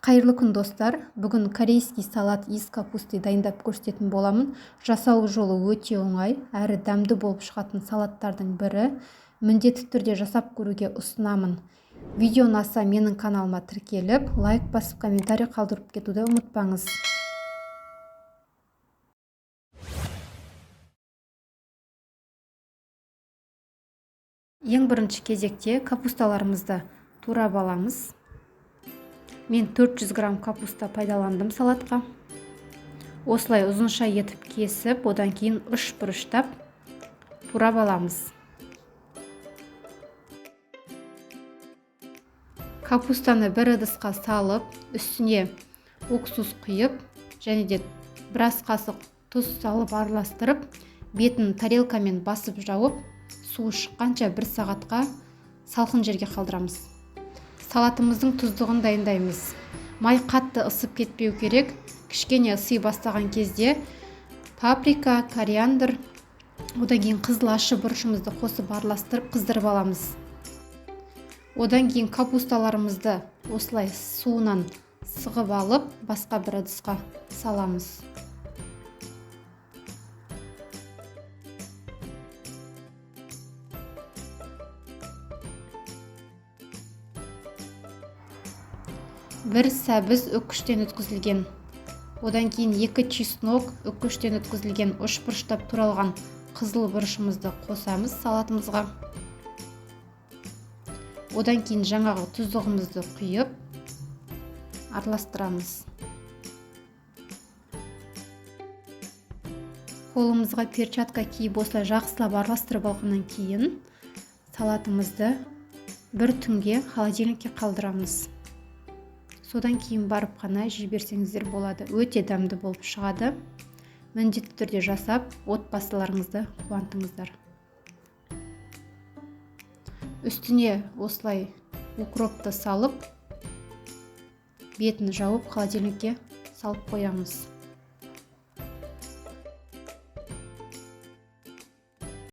Қайырлы күн достар. Бүгін корейский салат из капусты дайындап көрсететін боламын. Жасау жолы өте оңай, әрі дәмді болып шығатын салаттардың бірі. Міндетті түрде жасап көруге ұсынамын. Видео ұнаса менің каналыма тіркеліп, лайк басып, комментарий қалдырып кетуді ұмытпаңыз. Ең бірінші кезекте капусталарымызды турап аламыз. Мен 400 грамм капуста пайдаландым салатқа. Осылай ұзынша етіп кесіп, одан кейін үш-бұрыштап турап аламыз. Капустаны бір ыдысқа салып, үстіне уксус құйып, және де біраз қасық тұз салып араластырып, бетін тарелкамен басып жауып, суы шыққанша 1 сағатқа салқын жерге қалдырамыз. Салатымыздың тұздығын дайындаймыз. Май қатты ысып кетпеу керек. Кішкене ысы бастаған кезде паприка, кориандр, одан кейін қызыл ащы бұрышымызды қосып араластырып қыздырып аламыз. Одан кейін капусталарымызды осылай суынан сығып алып, басқа бір ыдысқа саламыз. Бір сәбіз үккіштен өткізілген. Одан кейін 2 чеснок үккіштен өткізілген, үш-бұрыштап туралған қызыл бұрышымызды қосамыз салатымызға. Одан кейін жаңағы тұздығымызды құйып араластырамыз. Қолымызға перчатка киіп осылай жақсылап араластырып алғаннан кейін салатымызды бір түнге холодильникке қалдырамыз. Содан кейін барып қана жіберсеңіздер болады. Өте дәмді болып шығады. Міндетті түрде жасап, отбасыларыңызды қуантыңыздар. Үстіне осылай укропты салып, бетін жауып холодильникке салып қоямыз.